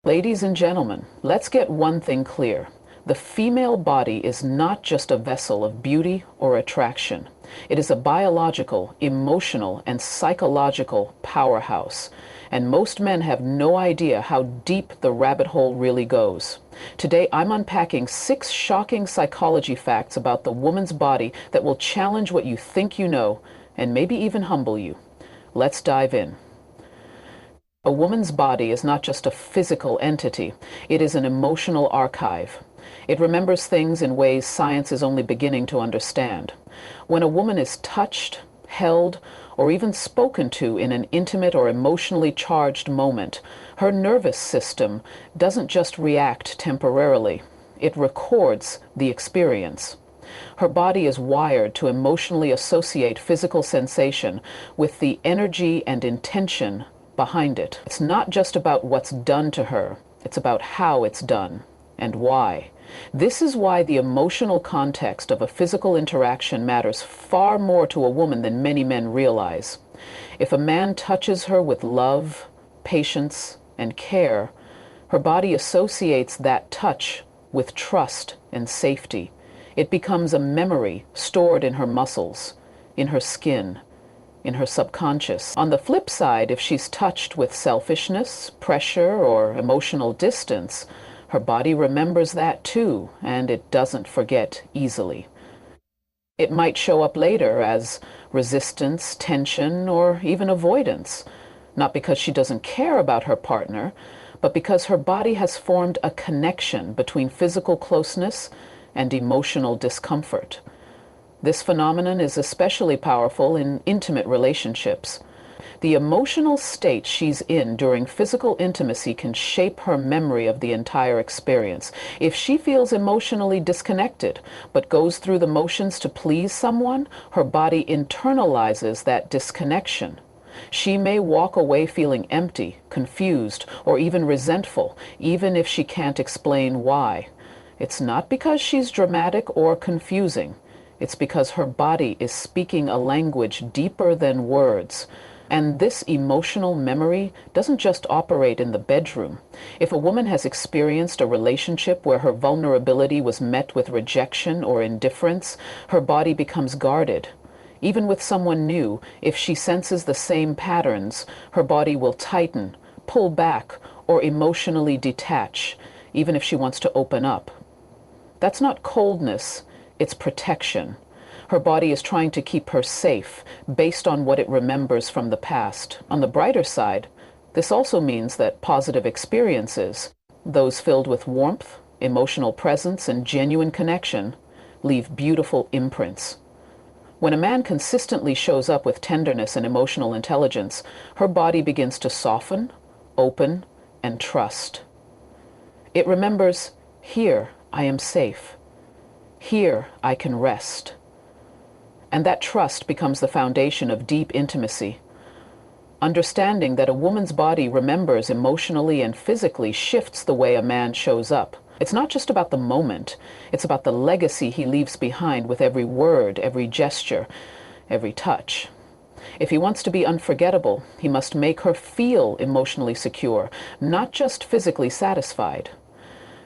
Ladies and gentlemen, let's get one thing clear. The female body is not just a vessel of beauty or attraction. It is a biological, emotional, and psychological powerhouse. And most men have no idea how deep the rabbit hole really goes. Today, I'm unpacking 6 shocking psychology facts about the woman's body that will challenge what you think you know and maybe even humble you. Let's dive in. A woman's body is not just a physical entity, it is an emotional archive. It remembers things in ways science is only beginning to understand. When a woman is touched, held, or even spoken to in an intimate or emotionally charged moment, her nervous system doesn't just react temporarily, it records the experience. Her body is wired to emotionally associate physical sensation with the energy and intention behind it. It's not just about what's done to her, it's about how it's done and why. This is why the emotional context of a physical interaction matters far more to a woman than many men realize. If a man touches her with love, patience, and care, her body associates that touch with trust and safety. It becomes a memory stored in her muscles, in her skin, in her subconscious. On the flip side, if she's touched with selfishness, pressure, or emotional distance, her body remembers that too, and it doesn't forget easily. It might show up later as resistance, tension, or even avoidance, not because she doesn't care about her partner, but because her body has formed a connection between physical closeness and emotional discomfort. This phenomenon is especially powerful in intimate relationships. The emotional state she's in during physical intimacy can shape her memory of the entire experience. If she feels emotionally disconnected, but goes through the motions to please someone, her body internalizes that disconnection. She may walk away feeling empty, confused, or even resentful, even if she can't explain why. It's not because she's dramatic or confusing. It's because her body is speaking a language deeper than words. And this emotional memory doesn't just operate in the bedroom. If a woman has experienced a relationship where her vulnerability was met with rejection or indifference, her body becomes guarded. Even with someone new, if she senses the same patterns, her body will tighten, pull back, or emotionally detach, even if she wants to open up. That's not coldness. It's protection. Her body is trying to keep her safe based on what it remembers from the past. On the brighter side, this also means that positive experiences, those filled with warmth, emotional presence, and genuine connection, leave beautiful imprints. When a man consistently shows up with tenderness and emotional intelligence, her body begins to soften, open, and trust. It remembers, here I am safe. Here I can rest. And that trust becomes the foundation of deep intimacy. Understanding that a woman's body remembers emotionally and physically shifts the way a man shows up. It's not just about the moment, it's about the legacy he leaves behind with every word, every gesture, every touch. If he wants to be unforgettable, he must make her feel emotionally secure, not just physically satisfied.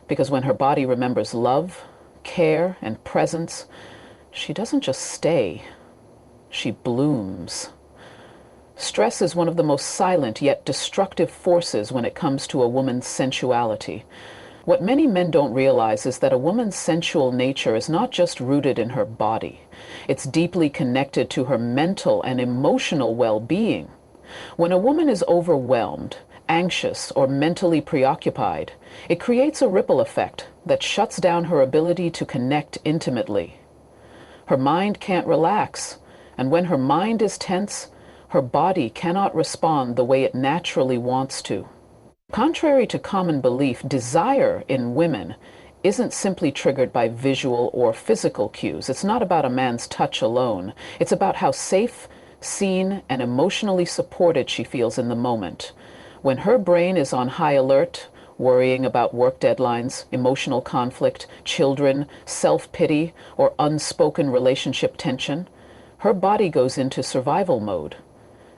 Because when her body remembers love, care, and presence, she doesn't just stay, she blooms. Stress is one of the most silent yet destructive forces when it comes to a woman's sensuality. What many men don't realize is that a woman's sensual nature is not just rooted in her body. It's deeply connected to her mental and emotional well-being. When a woman is overwhelmed, anxious, or mentally preoccupied, it creates a ripple effect that shuts down her ability to connect intimately. Her mind can't relax, and when her mind is tense, her body cannot respond the way it naturally wants to. Contrary to common belief, desire in women isn't simply triggered by visual or physical cues. It's not about a man's touch alone. It's about how safe, seen, and emotionally supported she feels in the moment. When her brain is on high alert, worrying about work deadlines, emotional conflict, children, self-pity, or unspoken relationship tension, her body goes into survival mode.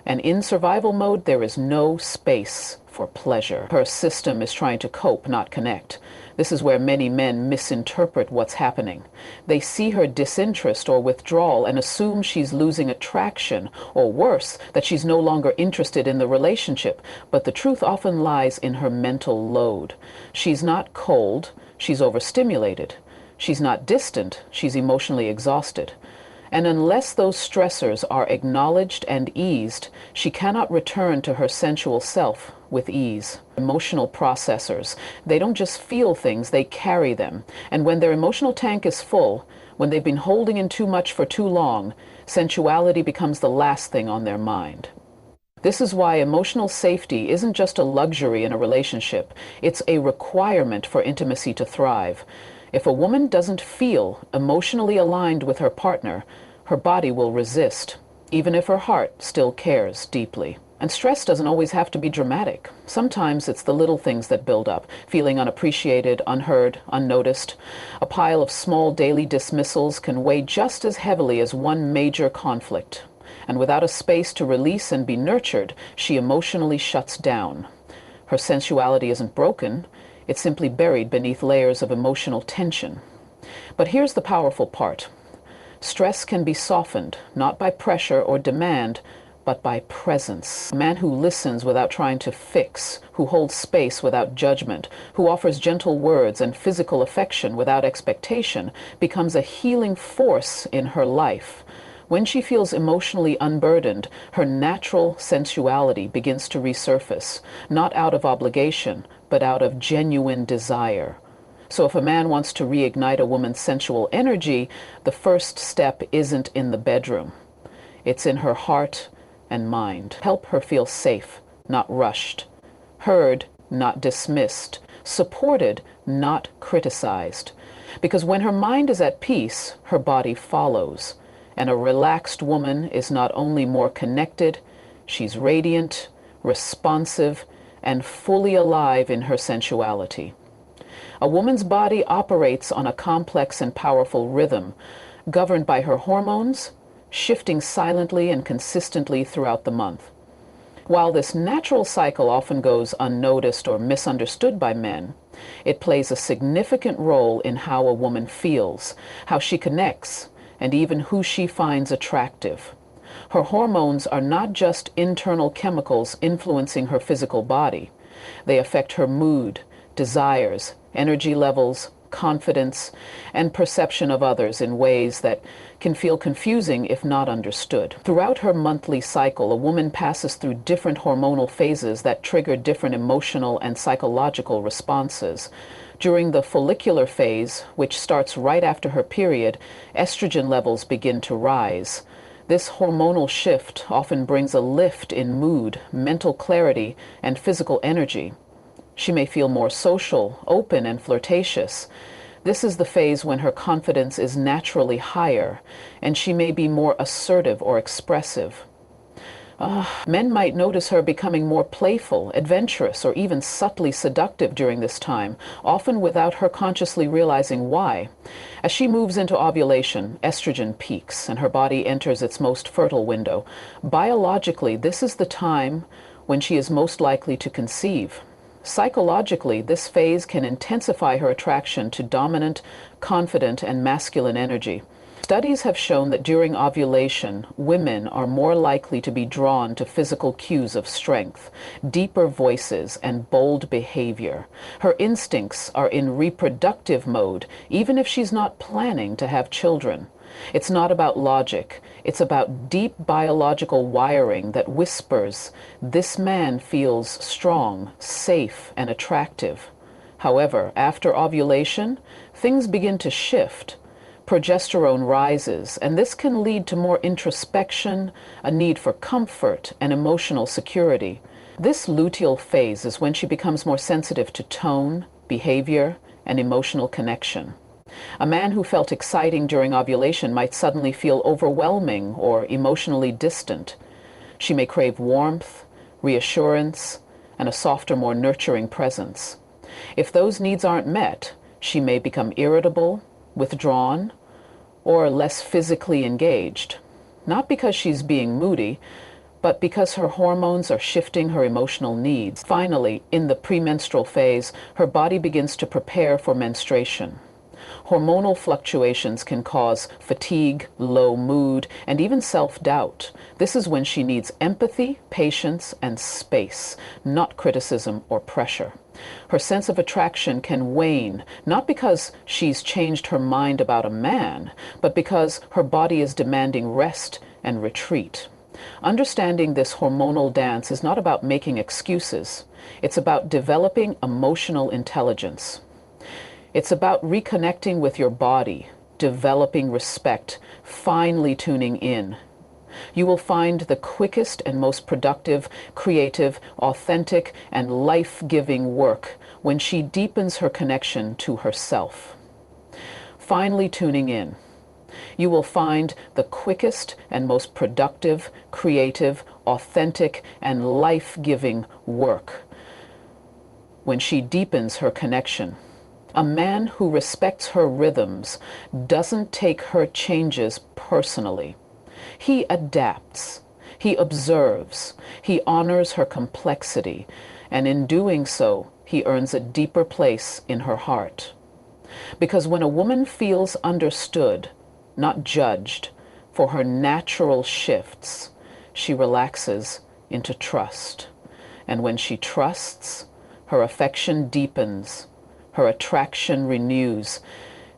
And in survival mode, there is no space for pleasure. Her system is trying to cope, not connect. This is where many men misinterpret what's happening. They see her disinterest or withdrawal and assume she's losing attraction, or worse, that she's no longer interested in the relationship. But the truth often lies in her mental load. She's not cold, she's overstimulated. She's not distant, she's emotionally exhausted. And unless those stressors are acknowledged and eased, she cannot return to her sensual self with ease. Emotional processors, they don't just feel things, they carry them. And when their emotional tank is full, when they've been holding in too much for too long, sensuality becomes the last thing on their mind. This is why emotional safety isn't just a luxury in a relationship, it's a requirement for intimacy to thrive. If a woman doesn't feel emotionally aligned with her partner, her body will resist, even if her heart still cares deeply. And stress doesn't always have to be dramatic. Sometimes it's the little things that build up, feeling unappreciated, unheard, unnoticed. A pile of small daily dismissals can weigh just as heavily as one major conflict. And without a space to release and be nurtured, she emotionally shuts down. Her sensuality isn't broken. It's simply buried beneath layers of emotional tension. But here's the powerful part. Stress can be softened, not by pressure or demand, but by presence. A man who listens without trying to fix, who holds space without judgment, who offers gentle words and physical affection without expectation, becomes a healing force in her life. When she feels emotionally unburdened, her natural sensuality begins to resurface, not out of obligation, but out of genuine desire. So if a man wants to reignite a woman's sensual energy, the first step isn't in the bedroom. It's in her heart and mind. Help her feel safe, not rushed, heard, not dismissed, supported, not criticized. Because when her mind is at peace, her body follows. And a relaxed woman is not only more connected, she's radiant, responsive, and fully alive in her sensuality. A woman's body operates on a complex and powerful rhythm, governed by her hormones, shifting silently and consistently throughout the month. While this natural cycle often goes unnoticed or misunderstood by men, it plays a significant role in how a woman feels, how she connects, and even who she finds attractive. Her hormones are not just internal chemicals influencing her physical body. They affect her mood, desires, energy levels, confidence, and perception of others in ways that can feel confusing if not understood. Throughout her monthly cycle, a woman passes through different hormonal phases that trigger different emotional and psychological responses. During the follicular phase, which starts right after her period, estrogen levels begin to rise. This hormonal shift often brings a lift in mood, mental clarity, and physical energy. She may feel more social, open, and flirtatious. This is the phase when her confidence is naturally higher, and she may be more assertive or expressive. Men might notice her becoming more playful, adventurous, or even subtly seductive during this time, often without her consciously realizing why. As she moves into ovulation, estrogen peaks, and her body enters its most fertile window. Biologically, this is the time when she is most likely to conceive. Psychologically, this phase can intensify her attraction to dominant, confident, and masculine energy. Studies have shown that during ovulation, women are more likely to be drawn to physical cues of strength, deeper voices, and bold behavior. Her instincts are in reproductive mode, even if she's not planning to have children. It's not about logic. It's about deep biological wiring that whispers, this man feels strong, safe, and attractive. However, after ovulation, things begin to shift. Progesterone rises, and this can lead to more introspection, a need for comfort, and emotional security. This luteal phase is when she becomes more sensitive to tone, behavior, and emotional connection. A man who felt exciting during ovulation might suddenly feel overwhelming or emotionally distant. She may crave warmth, reassurance, and a softer, more nurturing presence. If those needs aren't met, she may become irritable, withdrawn, or less physically engaged. Not because she's being moody, But because her hormones are shifting her emotional needs, finally, in the premenstrual phase, her body begins to prepare for menstruation. Hormonal fluctuations can cause fatigue, low mood, and even self-doubt. This is when she needs empathy, patience, and space, not criticism or pressure. Her sense of attraction can wane, not because she's changed her mind about a man, but because her body is demanding rest and retreat. Understanding this hormonal dance is not about making excuses. It's about developing emotional intelligence. It's about reconnecting with your body, developing respect, finely tuning in. You will find the quickest and most productive, creative, authentic, and life-giving work when she deepens her connection to herself. Finely tuning in. You will find the quickest and most productive, creative, authentic, and life-giving work when she deepens her connection. A man who respects her rhythms doesn't take her changes personally. He adapts, he observes, he honors her complexity, and in doing so, he earns a deeper place in her heart. Because when a woman feels understood, not judged, for her natural shifts, she relaxes into trust. And when she trusts, her affection deepens, her attraction renews,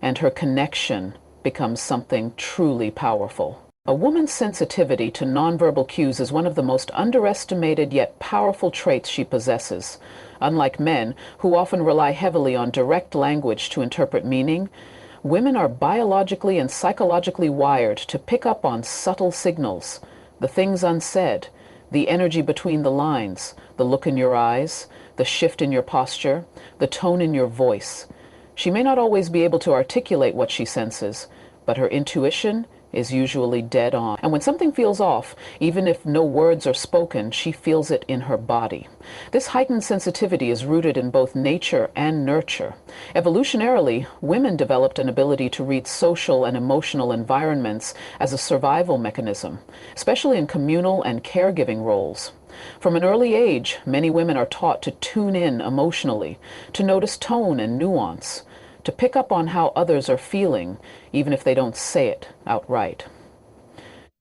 and her connection becomes something truly powerful. A woman's sensitivity to nonverbal cues is one of the most underestimated yet powerful traits she possesses. Unlike men, who often rely heavily on direct language to interpret meaning, women are biologically and psychologically wired to pick up on subtle signals, the things unsaid, the energy between the lines, the look in your eyes, the shift in your posture, the tone in your voice. She may not always be able to articulate what she senses, but her intuition is usually dead on. And when something feels off, even if no words are spoken, she feels it in her body. This heightened sensitivity is rooted in both nature and nurture. Evolutionarily, women developed an ability to read social and emotional environments as a survival mechanism, especially in communal and caregiving roles. From an early age, many women are taught to tune in emotionally, to notice tone and nuance, to pick up on how others are feeling, even if they don't say it outright.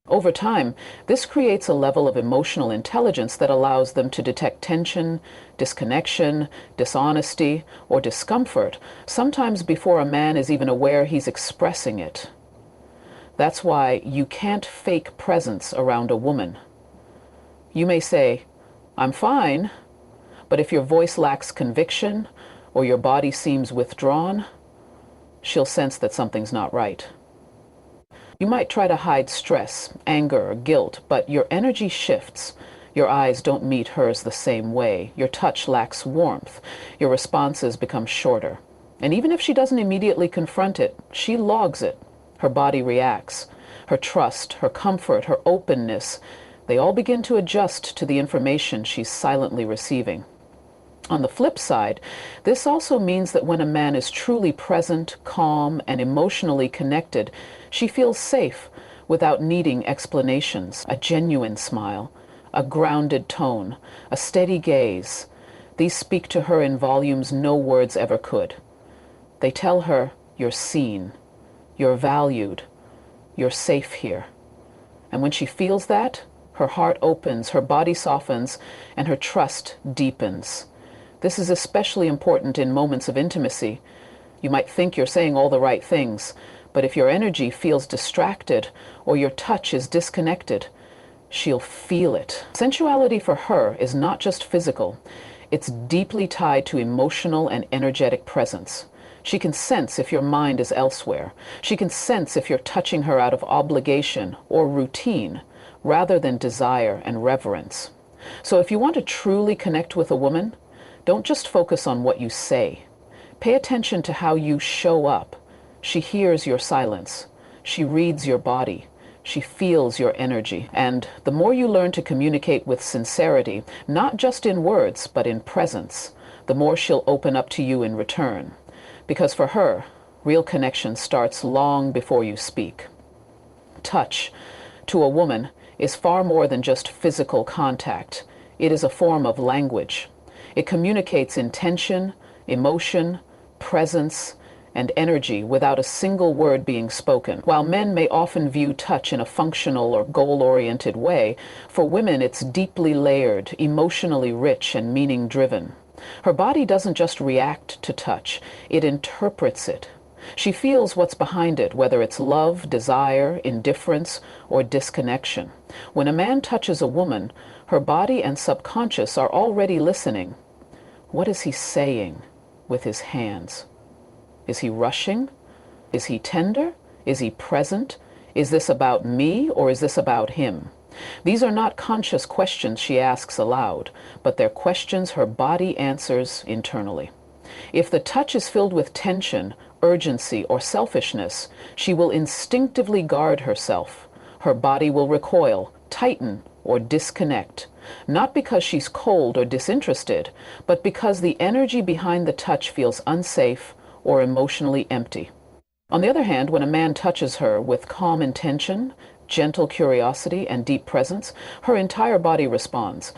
Over time, this creates a level of emotional intelligence that allows them to detect tension, disconnection, dishonesty, or discomfort, sometimes before a man is even aware he's expressing it. That's why you can't fake presence around a woman. You may say, "I'm fine," but if your voice lacks conviction or your body seems withdrawn, she'll sense that something's not right. You might try to hide stress, anger, or guilt, but your energy shifts. Your eyes don't meet hers the same way. Your touch lacks warmth. Your responses become shorter. And even if she doesn't immediately confront it, she logs it. Her body reacts. Her trust, her comfort, her openness, they all begin to adjust to the information she's silently receiving. On the flip side, this also means that when a man is truly present, calm, and emotionally connected, she feels safe without needing explanations. A genuine smile, a grounded tone, a steady gaze. These speak to her in volumes no words ever could. They tell her, "You're seen, you're valued, you're safe here." And when she feels that, her heart opens, her body softens, and her trust deepens. This is especially important in moments of intimacy. You might think you're saying all the right things, but if your energy feels distracted or your touch is disconnected, she'll feel it. Sensuality for her is not just physical. It's deeply tied to emotional and energetic presence. She can sense if your mind is elsewhere. She can sense if you're touching her out of obligation or routine, rather than desire and reverence. So if you want to truly connect with a woman, don't just focus on what you say. Pay attention to how you show up. She hears your silence. She reads your body. She feels your energy. And the more you learn to communicate with sincerity, not just in words, but in presence, the more she'll open up to you in return. Because for her, real connection starts long before you speak. Touch, to a woman, is far more than just physical contact. It is a form of language. It communicates intention, emotion, presence, and energy without a single word being spoken. While men may often view touch in a functional or goal-oriented way, for women it's deeply layered, emotionally rich, and meaning-driven. Her body doesn't just react to touch, it interprets it. She feels what's behind it, whether it's love, desire, indifference, or disconnection. When a man touches a woman, her body and subconscious are already listening. What is he saying with his hands? Is he rushing? Is he tender? Is he present? Is this about me or is this about him? These are not conscious questions she asks aloud, but they're questions her body answers internally. If the touch is filled with tension, urgency, or selfishness, she will instinctively guard herself. Her body will recoil, tighten, or disconnect, not because she's cold or disinterested, but because the energy behind the touch feels unsafe or emotionally empty. On the other hand, when a man touches her with calm intention, gentle curiosity, and deep presence, her entire body responds.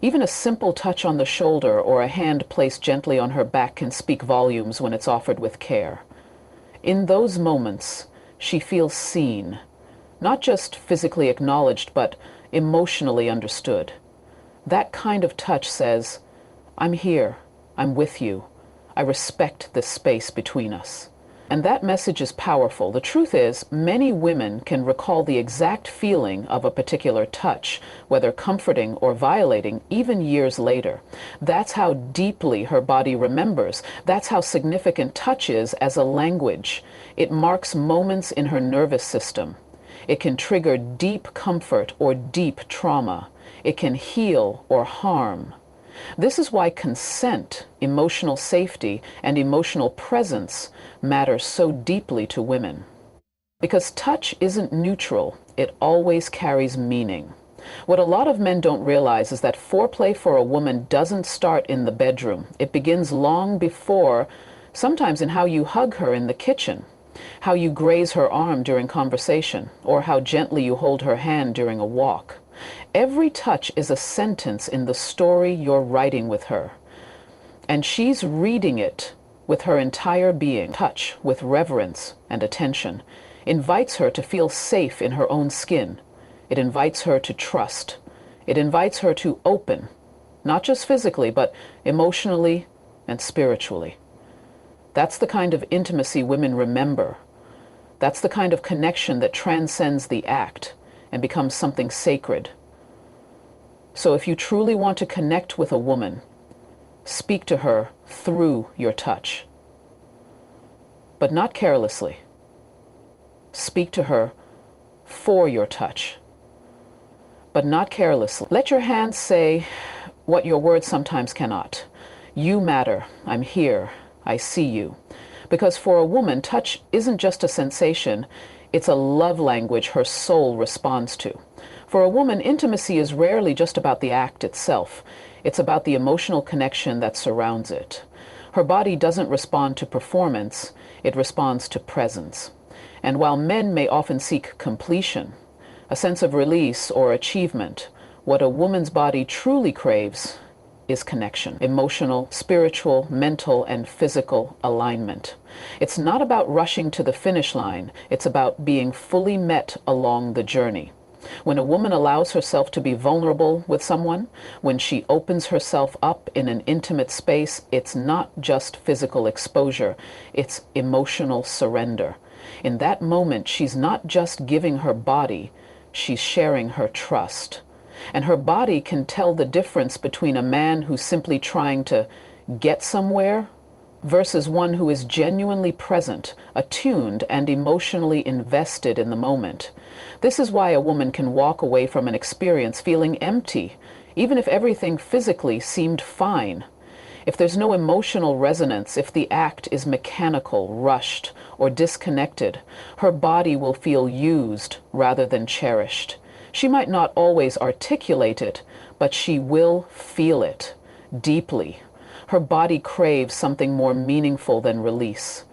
Even a simple touch on the shoulder or a hand placed gently on her back can speak volumes when it's offered with care. In those moments, she feels seen, not just physically acknowledged, but emotionally understood. That kind of touch says, "I'm here, I'm with you, I respect this space between us." And that message is powerful. The truth is, many women can recall the exact feeling of a particular touch, whether comforting or violating, even years later. That's how deeply her body remembers. That's how significant touch is as a language. It marks moments in her nervous system. It can trigger deep comfort or deep trauma. It can heal or harm. This is why consent, emotional safety, and emotional presence matter so deeply to women. Because touch isn't neutral, it always carries meaning. What a lot of men don't realize is that foreplay for a woman doesn't start in the bedroom. It begins long before, sometimes in how you hug her in the kitchen, how you graze her arm during conversation, or how gently you hold her hand during a walk. Every touch is a sentence in the story you're writing with her. And she's reading it with her entire being. Touch, with reverence and attention, invites her to feel safe in her own skin. It invites her to trust. It invites her to open, not just physically, but emotionally and spiritually. That's the kind of intimacy women remember. That's the kind of connection that transcends the act and becomes something sacred. So if you truly want to connect with a woman, speak to her through your touch. But not carelessly. Speak to her for your touch. But not carelessly. Let your hands say what your words sometimes cannot. You matter. I'm here. I see you. Because for a woman, touch isn't just a sensation, it's a love language her soul responds to. For a woman, intimacy is rarely just about the act itself. It's about the emotional connection that surrounds it. Her body doesn't respond to performance, it responds to presence. And while men may often seek completion, a sense of release or achievement, what a woman's body truly craves is connection. Emotional, spiritual, mental, and physical alignment. It's not about rushing to the finish line. It's about being fully met along the journey. When a woman allows herself to be vulnerable with someone, when she opens herself up in an intimate space, it's not just physical exposure, it's emotional surrender. In that moment, she's not just giving her body, she's sharing her trust. And her body can tell the difference between a man who's simply trying to get somewhere versus one who is genuinely present, attuned, and emotionally invested in the moment. This is why a woman can walk away from an experience feeling empty, even if everything physically seemed fine. If there's no emotional resonance, if the act is mechanical, rushed, or disconnected, her body will feel used rather than cherished. She might not always articulate it, but she will feel it deeply. Her body craves something more meaningful than release.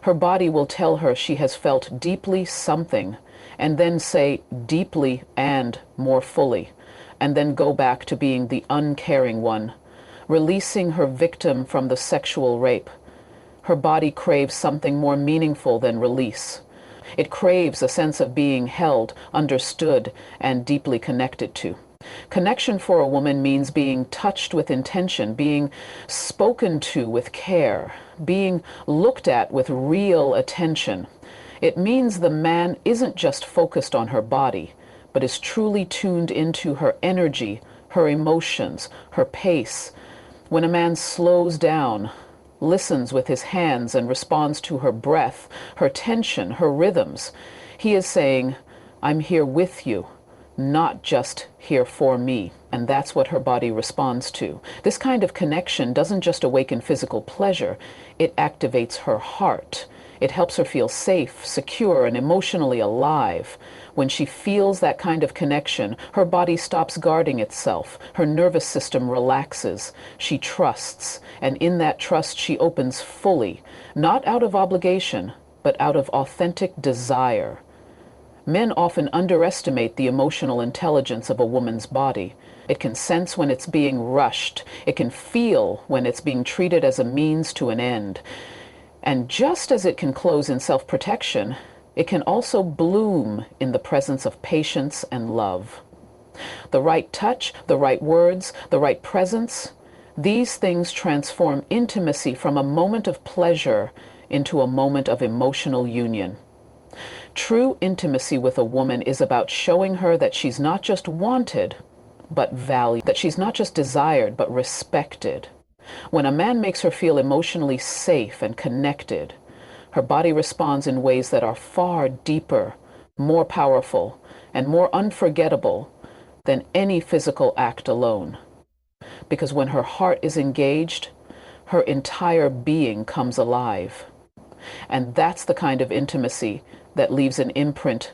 Her body will tell her she has felt deeply something, and then say deeply and more fully, and then go back to being the uncaring one, releasing her victim from the sexual rape. Her body craves something more meaningful than release. It craves a sense of being held, understood, and deeply connected to. Connection for a woman means being touched with intention, being spoken to with care, being looked at with real attention. It means the man isn't just focused on her body, but is truly tuned into her energy, her emotions, her pace. When a man slows down, listens with his hands, and responds to her breath, her tension, her rhythms, he is saying, I'm here with you, not just here for me. And that's what her body responds to. This kind of connection doesn't just awaken physical pleasure, it activates her heart. It helps her feel safe, secure, and emotionally alive. When she feels that kind of connection, her body stops guarding itself. Her nervous system relaxes. She trusts. And in that trust, she opens fully, not out of obligation, but out of authentic desire. Men often underestimate the emotional intelligence of a woman's body. It can sense when it's being rushed. It can feel when it's being treated as a means to an end. And just as it can close in self-protection, it can also bloom in the presence of patience and love. The right touch, the right words, the right presence, these things transform intimacy from a moment of pleasure into a moment of emotional union. True intimacy with a woman is about showing her that she's not just wanted, but valued, that she's not just desired, but respected. When a man makes her feel emotionally safe and connected, her body responds in ways that are far deeper, more powerful, and more unforgettable than any physical act alone. Because when her heart is engaged, her entire being comes alive. And that's the kind of intimacy that leaves an imprint